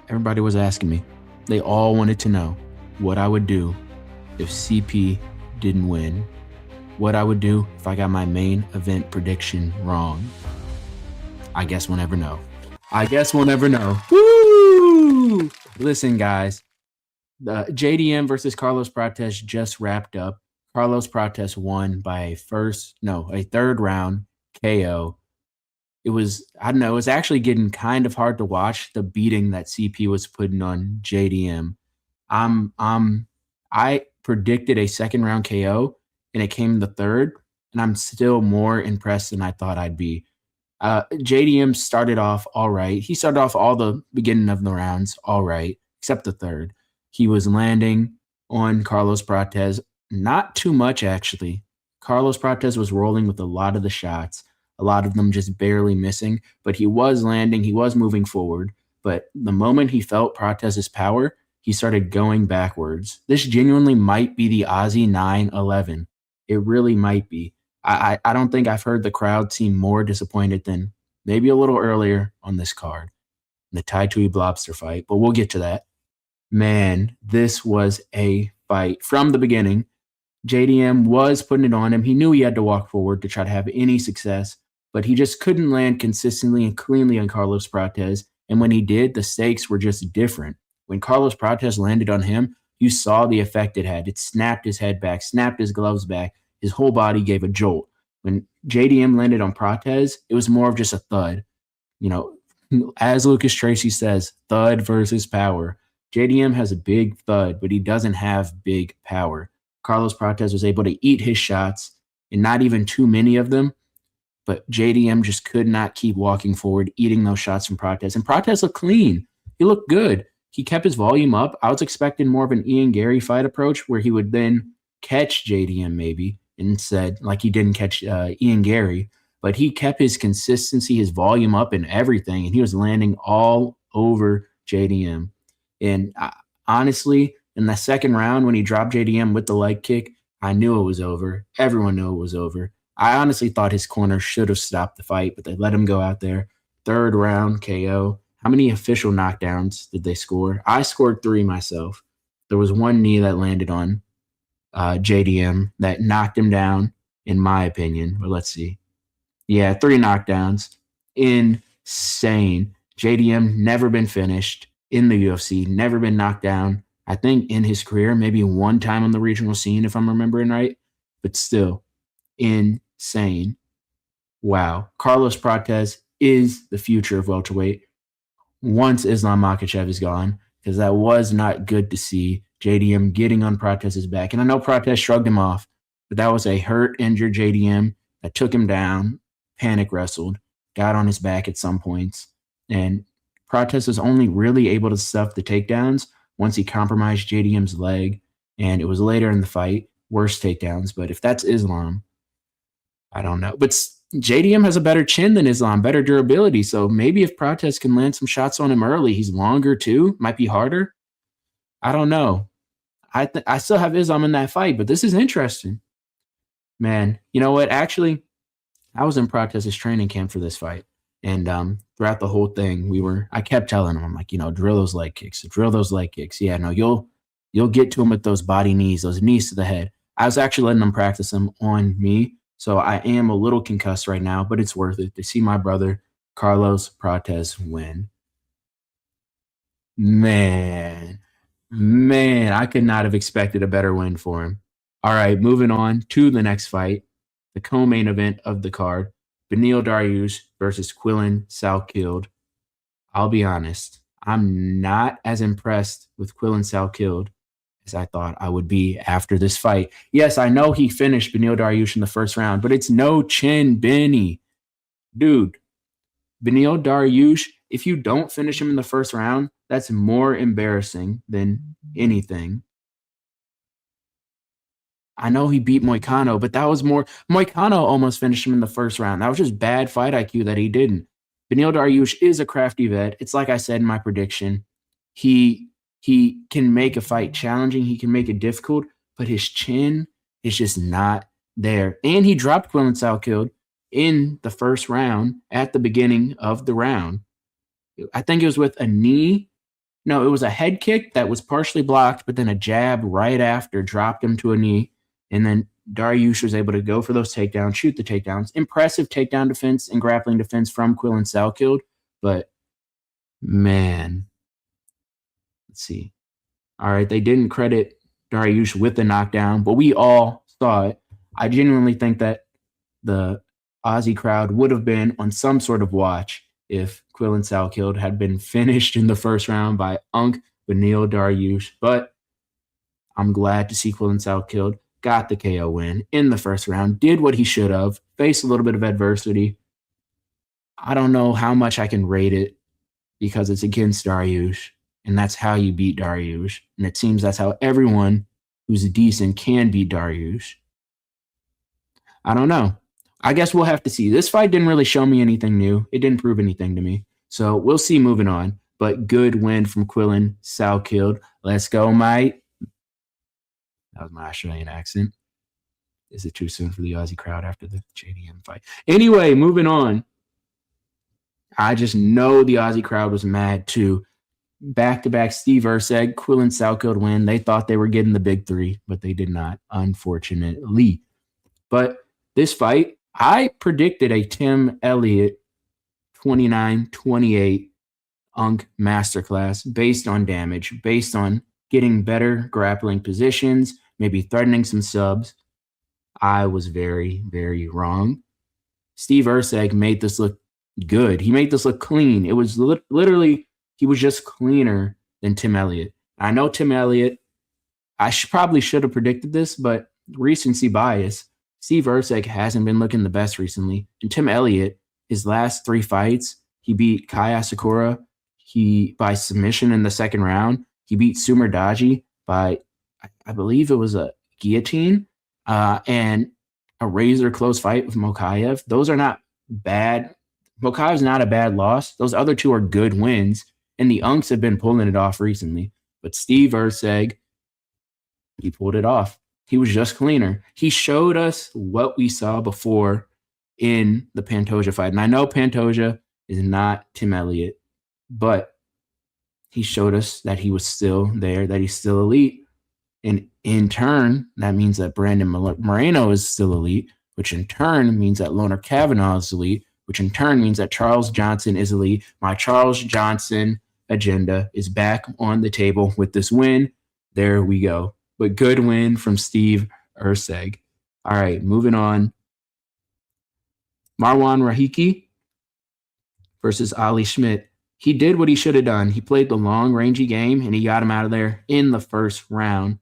Everybody was asking me. They all wanted to know what I would do if CP didn't win. What I would do if I got my main event prediction wrong. I guess we'll never know. I guess we'll never know. Woo! Listen, guys. The JDM versus Carlos Prates just wrapped up. Carlos Prates won by a third round KO. I don't know, it was actually getting kind of hard to watch the beating that CP was putting on JDM. I predicted a second round KO and it came the third, and I'm still more impressed than I thought I'd be. JDM started off all right. He started off all the beginning of the rounds all right, except the third. He was landing on Carlos Prates, not too much actually. Carlos Prates was rolling with a lot of the shots, a lot of them just barely missing, but he was landing, he was moving forward. But the moment he felt Prates' power, he started going backwards. This genuinely might be the Aussie 9-11. It really might be. I don't think I've heard the crowd seem more disappointed than maybe a little earlier on this card, the Tai Tui Blobster fight, but we'll get to that. Man, this was a fight from the beginning. JDM was putting it on him. He knew he had to walk forward to try to have any success, but he just couldn't land consistently and cleanly on Carlos Prates. And when he did, the stakes were just different. When Carlos Prates landed on him, you saw the effect it had. It snapped his head back, snapped his gloves back. His whole body gave a jolt. When JDM landed on Prates, it was more of just a thud. You know, as Lucas Tracy says, thud versus power. JDM has a big thud, but he doesn't have big power. Carlos Prates was able to eat his shots, and not even too many of them, but JDM just could not keep walking forward, eating those shots from Prates. And Prates looked clean. He looked good. He kept his volume up. I was expecting more of an Ian Gary fight approach where he would then catch JDM maybe, and said like he didn't catch Ian Gary, but he kept his consistency, his volume up and everything, and he was landing all over JDM. And honestly, in the second round when he dropped JDM with the leg kick, I knew it was over. Everyone knew it was over. I honestly thought his corner should have stopped the fight, but they let him go out there. Third round KO. How many official knockdowns did they score? I scored 3 myself. There was one knee that landed on JDM that knocked him down, in my opinion. But let's see. Yeah, 3 knockdowns. Insane. JDM never been finished in the UFC, never been knocked down. I think in his career, maybe one time on the regional scene, if I'm remembering right. But still, insane. Wow. Carlos Prates is the future of welterweight once Islam Makhachev is gone, because that was not good to see. JDM getting on Prates' back. And I know Prates shrugged him off, but that was a hurt, injured JDM that took him down, panic wrestled, got on his back at some points. And Prates was only really able to stuff the takedowns once he compromised JDM's leg. And it was later in the fight, worse takedowns. But if that's Islam, I don't know. But JDM has a better chin than Islam, better durability. So maybe if Prates can land some shots on him early, he's longer too, might be harder. I don't know. I still have Islam in that fight, but this is interesting. Man, you know what? Actually, I was in Prates' training camp for this fight. And throughout the whole thing, I kept telling him, I'm like, drill those leg kicks, drill those leg kicks. Yeah, no, you'll get to him with those body knees, those knees to the head. I was actually letting them practice them on me. So I am a little concussed right now, but it's worth it to see my brother, Carlos Prates, win. Man, I could not have expected a better win for him. All right, moving on to the next fight, the co-main event of the card, Beneil Dariush versus Quillan Salkilde. I'll be honest, I'm not as impressed with Quillan Salkilde as I thought I would be after this fight. Yes, I know he finished Beneil Dariush in the first round, but it's no chin Benny. Dude, Beneil Dariush, if you don't finish him in the first round, that's more embarrassing than anything. I know he beat Moicano, but that was more. Moicano almost finished him in the first round. That was just bad fight IQ that he didn't. Beneil Dariush is a crafty vet. It's like I said in my prediction. He can make a fight challenging. He can make it difficult, but his chin is just not there. And he dropped Quillan Salkilde in the first round at the beginning of the round. I think it was with a knee No, it was a head kick that was partially blocked, but then a jab right after dropped him to a knee. And then Dariush was able to go for those takedowns, shoot the takedowns. Impressive takedown defense and grappling defense from Quillen Salkeld. But man, let's see. All right, they didn't credit Dariush with the knockdown, but we all saw it. I genuinely think that the Aussie crowd would have been on some sort of watch if Quillen Salkeld had been finished in the first round by Unk Beneil Dariush. But I'm glad to see Quillen Salkeld got the KO win in the first round, did what he should have, faced a little bit of adversity. I don't know how much I can rate it because it's against Dariush, and that's how you beat Dariush. And it seems that's how everyone who's decent can beat Dariush. I don't know. I guess we'll have to see. This fight didn't really show me anything new. It didn't prove anything to me. So we'll see moving on. But good win from Quillen Salkeld. Let's go, mate. That was my Australian accent. Is it too soon for the Aussie crowd after the JDM fight? Anyway, moving on. I just know the Aussie crowd was mad too. Back-to-back Steve Erceg, Quillen Salkeld win. They thought they were getting the big three, but they did not, unfortunately. But this fight, I predicted a Tim Elliott 29-28 Unk masterclass based on damage, based on getting better grappling positions, maybe threatening some subs. I was very, very wrong. Steve Erceg made this look good. He made this look clean. It was literally, he was just cleaner than Tim Elliott. I know Tim Elliott, I probably should have predicted this, but recency bias. Steve Erceg hasn't been looking the best recently. And Tim Elliott, his last 3 fights, he beat Kai Asakura by submission in the second round. He beat Sumer Daji by, I believe it was a guillotine, and a razor close fight with Mokaev. Those are not bad. Mokaev's not a bad loss. Those other 2 are good wins, and the Unks have been pulling it off recently. But Steve Erceg, he pulled it off. He was just cleaner. He showed us what we saw before in the Pantoja fight. And I know Pantoja is not Tim Elliott, but he showed us that he was still there, that he's still elite. And in turn, that means that Brandon Moreno is still elite, which in turn means that Loner Kavanaugh is elite, which in turn means that Charles Johnson is elite. My Charles Johnson agenda is back on the table with this win. There we go. But good win from Steve Erceg. All right, moving on. Marwan Rahiki versus Ali Schmidt. He did what he should have done. He played the long, rangy game, and he got him out of there in the first round.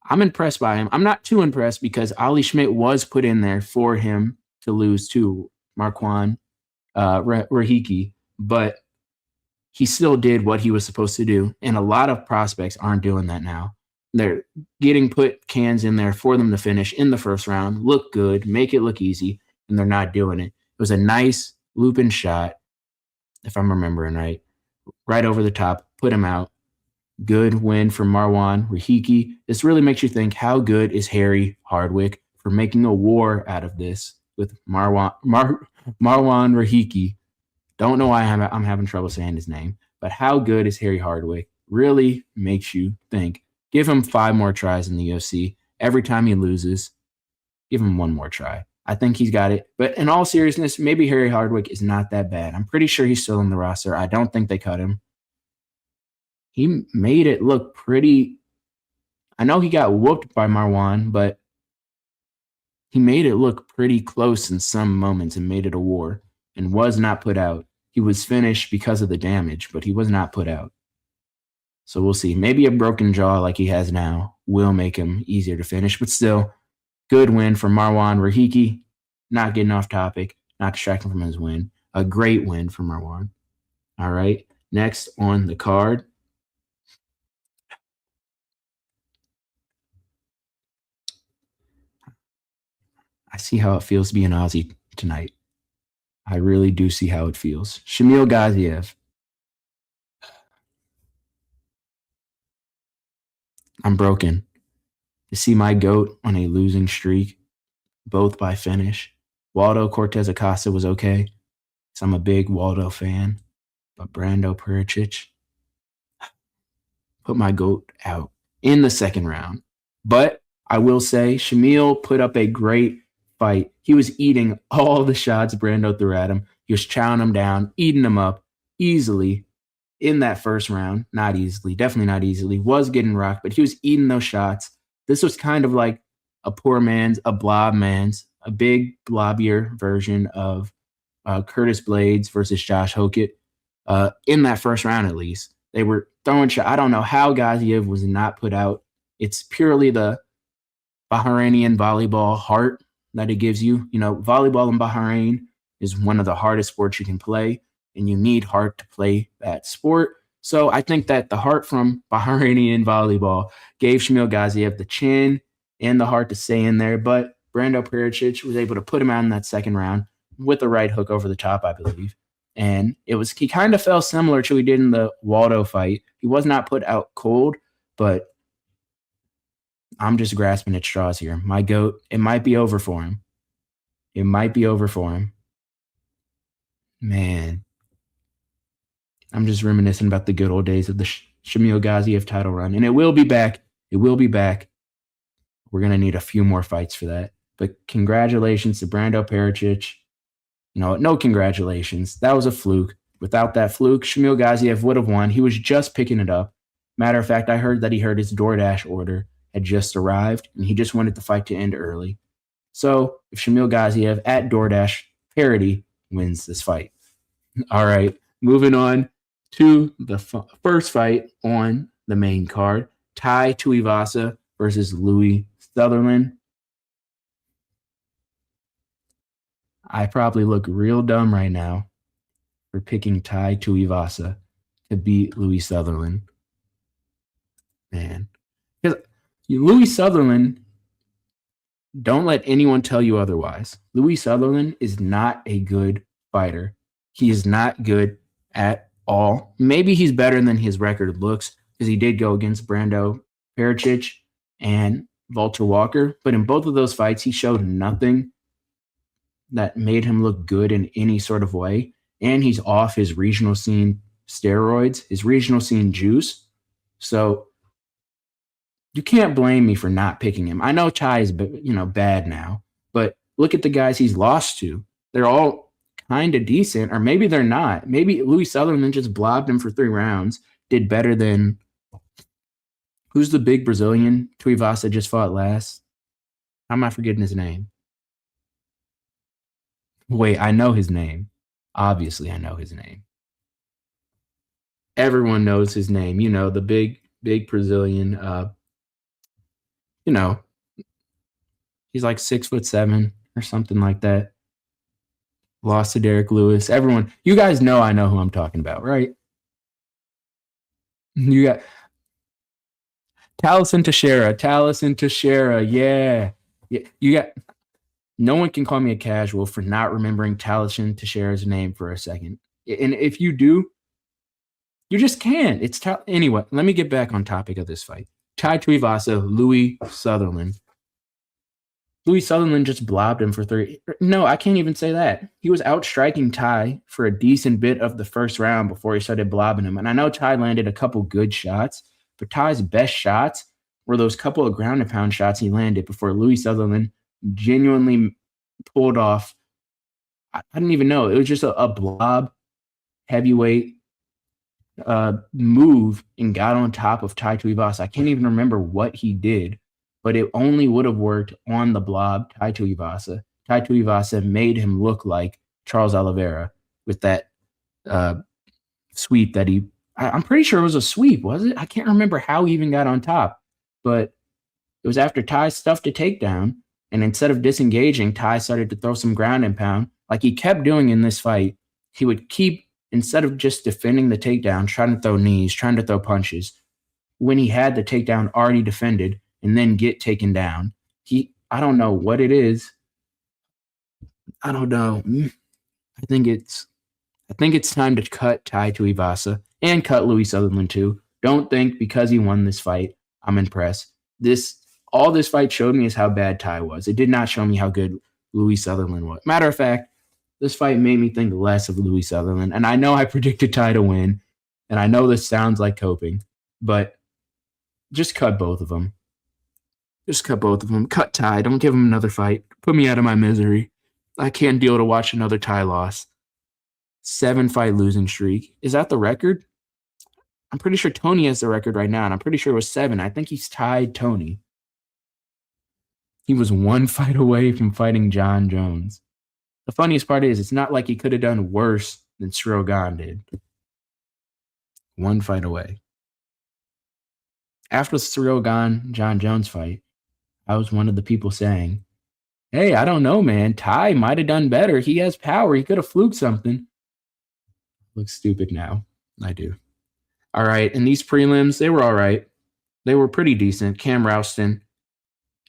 I'm impressed by him. I'm not too impressed because Ali Schmidt was put in there for him to lose to Marwan Rahiki, but he still did what he was supposed to do, and a lot of prospects aren't doing that now. They're getting put cans in there for them to finish in the first round, look good, make it look easy, and they're not doing it. It was a nice looping shot, if I'm remembering right over the top, put him out. Good win from Marwan Rahiki. This really makes you think, how good is Harry Hardwick for making a war out of this with Marwan Rahiki? Don't know why I'm having trouble saying his name, but how good is Harry Hardwick? Really makes you think. Give him 5 more tries in the UFC. Every time he loses, give him 1 more try. I think he's got it. But in all seriousness, maybe Harry Hardwick is not that bad. I'm pretty sure he's still in the roster. I don't think they cut him. He made it look pretty. I know he got whooped by Marwan, but he made it look pretty close in some moments and made it a war and was not put out. He was finished because of the damage, but he was not put out. So we'll see. Maybe a broken jaw like he has now will make him easier to finish, but still, good win for Marwan Rahiki. Not getting off topic, not distracting from his win. A great win for Marwan. All right, next on the card. I see how it feels to be an Aussie tonight. I really do see how it feels. Shamil Gaziev. I'm broken. To see my GOAT on a losing streak, both by finish. Waldo Cortez Acosta was okay, because I'm a big Waldo fan. But Brando Pericic, put my GOAT out in the second round. But I will say Shamil put up a great fight. He was eating all the shots Brando threw at him. He was chowing them down, eating them up easily in that first round. Not easily, definitely not easily. Was getting rocked, but he was eating those shots. This was kind of like a poor man's, a blob man's, a big blobbier version of Curtis Blades versus Josh Hokett in that first round, at least. They were throwing shots. I don't know how Gaziev was not put out. It's purely the Bahrainian volleyball heart that it gives you. You know, volleyball in Bahrain is one of the hardest sports you can play, and you need heart to play that sport. So I think that the heart from Bahrainian volleyball gave Shamil Gaziev the chin and the heart to stay in there, but Brando Pericic was able to put him out in that second round with a right hook over the top, I believe. And he kind of fell similar to what he did in the Waldo fight. He was not put out cold, but I'm just grasping at straws here. My GOAT, it might be over for him. It might be over for him. Man, I'm just reminiscing about the good old days of the Shamil Gaziev title run. And it will be back. It will be back. We're going to need a few more fights for that. But congratulations to Brando Pericic. No congratulations. That was a fluke. Without that fluke, Shamil Gaziev would have won. He was just picking it up. Matter of fact, I heard that he heard his DoorDash order had just arrived, and he just wanted the fight to end early. So if Shamil Gaziev at DoorDash parity wins this fight. All right, moving on to the first fight on the main card. Tai Tuivasa versus Louis Sutherland. I probably look real dumb right now for picking Tai Tuivasa to beat Louis Sutherland. Man. Because Louis Sutherland, don't let anyone tell you otherwise. Louis Sutherland is not a good fighter. He is not good at all. Maybe he's better than his record looks because he did go against Brando Pericic and Walter Walker. But in both of those fights, he showed nothing that made him look good in any sort of way. And he's off his regional scene steroids, his regional scene juice. So you can't blame me for not picking him. I know Tai is, bad now, but look at the guys he's lost to. They're all kind of decent, or maybe they're not. Maybe Louis Sutherland just blobbed him for 3 rounds, did better than who's the big Brazilian Tuivasa just fought last? How am I forgetting his name? Wait, I know his name. Obviously, I know his name. Everyone knows his name. The big Brazilian. He's like 6'7" or something like that. Lost to Derek Lewis. Everyone, you guys know I know who I'm talking about, right? You got Taliesin Teixeira. Yeah. You got. No one can call me a casual for not remembering Taliesin Teixeira's name for a second. And if you do, you just can't. Anyway, let me get back on topic of this fight. Tai Tuivasa, Louis Sutherland. Louis Sutherland just blobbed him for 3. No, I can't even say that. He was outstriking Tai for a decent bit of the first round before he started blobbing him. And I know Tai landed a couple good shots, but Tai's best shots were those couple of ground and pound shots he landed before Louis Sutherland genuinely pulled off. I didn't even know. It was just a blob heavyweight move and got on top of Tai Tuivasa. I can't even remember what he did, but it only would have worked on the blob Tai Tuivasa. Tai Tuivasa made him look like Charles Oliveira with that sweep that I'm pretty sure it was a sweep, was it? I can't remember how he even got on top, but it was after Tai stuffed a takedown. And instead of disengaging, Tai started to throw some ground and pound like he kept doing in this fight. He would keep, instead of just defending the takedown, trying to throw knees, trying to throw punches, when he had the takedown already defended and then get taken down. I don't know what it is. I don't know. I think it's time to cut Tai Tuivasa and cut Louis Sutherland too. Don't think because he won this fight, I'm impressed. All this fight showed me is how bad Tai was. It did not show me how good Louis Sutherland was. Matter of fact, this fight made me think less of Louis Sutherland. And I know I predicted Tai to win, and I know this sounds like coping, but Just cut both of them. Just cut both of them. Cut Ty. Don't give him another fight. Put me out of my misery. I can't deal to watch another Ty loss. 7-fight losing streak. Is that the record? I'm pretty sure Tony has the record right now, and I'm pretty sure it was 7. I think he's tied Tony. He was 1 fight away from fighting John Jones. The funniest part is it's not like he could have done worse than Ciryl Gane did. 1 fight away. After the Ciryl Gane John Jones fight, I was one of the people saying, hey, I don't know, man. Ty might have done better. He has power. He could have fluked something. Looks stupid now. I do. All right. And these prelims, they were all right. They were pretty decent. Cam Rouston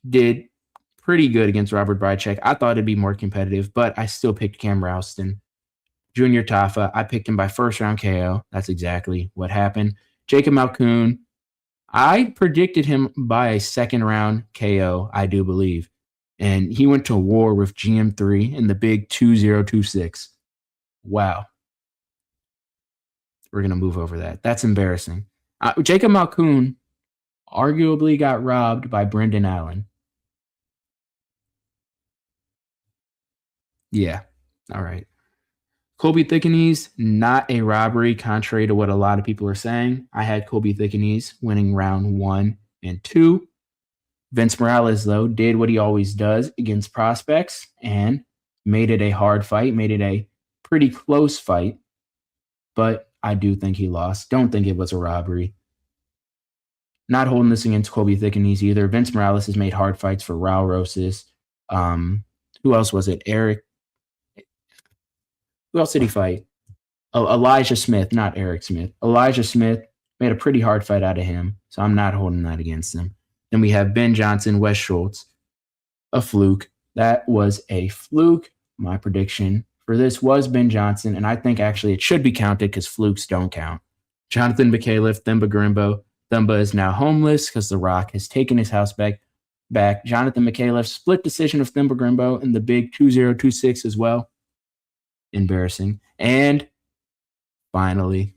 did pretty good against Robert Brycek. I thought it'd be more competitive, but I still picked Cam Rouston. Junior Tafa, I picked him by first round KO. That's exactly what happened. Jacob Malkoun, I predicted him by a second round KO, I do believe. And he went to war with GM3 in the big 2026. Wow. We're going to move over that. That's embarrassing. Jacob Malkoun arguably got robbed by Brendan Allen. Yeah. All right. Colby Thickenese, not a robbery, contrary to what a lot of people are saying. I had Colby Thickenese winning round 1 and 2. Vince Morales, though, did what he always does against prospects and made it a hard fight, made it a pretty close fight. But I do think he lost. Don't think it was a robbery. Not holding this against Colby Thickenese either. Vince Morales has made hard fights for Raul Rosas. Who else was it? Eric. Who else did he fight? Oh, Elijah Smith, not Eric Smith. Elijah Smith made a pretty hard fight out of him, so I'm not holding that against him. Then we have Ben Johnson, Wes Schultz. A fluke. That was a fluke. My prediction for this was Ben Johnson, and I think actually it should be counted because flukes don't count. Jonathan Mikhailov, Themba Gorimbo. Themba is now homeless because The Rock has taken his house back. Jonathan Mikhailov, split decision of Themba Gorimbo in the big 2026 as well. Embarrassing. And finally,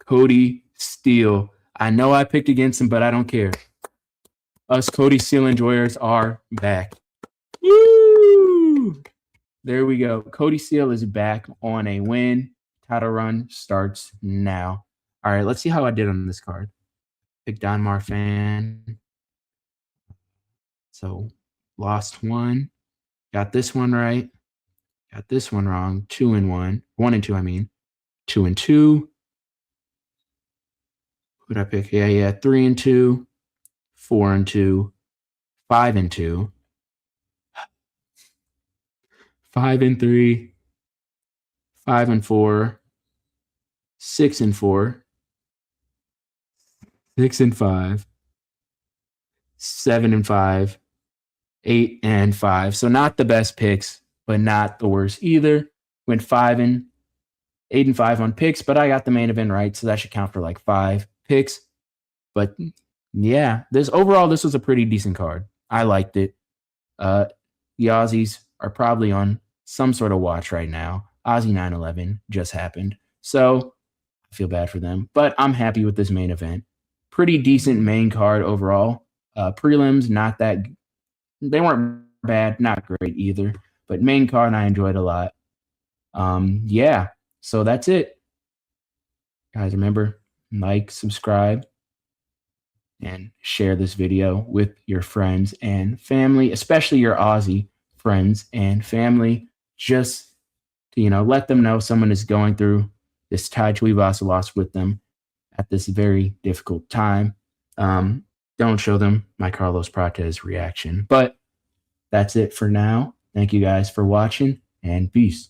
Cody Steele. I know I picked against him, but I don't care. Us Cody Steele enjoyers are back. Woo! There we go. Cody Steele is back on a win. Title run starts now. All right, let's see how I did on this card. Pick Don Marfan. So lost 1. Got this one right. Got this one wrong. 2 and 1. 1 and 2, I mean. 2 and 2. Who did I pick? Yeah. 3 and 2. 4 and 2. 5 and 2. 5 and 3. 5 and 4. 6 and 4. 6 and 5. 7 and 5. 8 and 5. So not the best picks, but not the worst either. Went 8 and 5 on picks, but I got the main event right, so that should count for like 5 picks. But yeah, this was a pretty decent card. I liked it. The Aussies are probably on some sort of watch right now. Aussie 9/11 just happened, so I feel bad for them. But I'm happy with this main event. Pretty decent main card overall. Prelims, not that. They weren't bad, not great either. But main card, I enjoyed a lot. Yeah, so that's it. Guys, remember, like, subscribe, and share this video with your friends and family, especially your Aussie friends and family. Just to, let them know someone is going through this Tai Tuivasa loss with them at this very difficult time. Don't show them my Carlos Prates reaction. But that's it for now. Thank you guys for watching, and peace.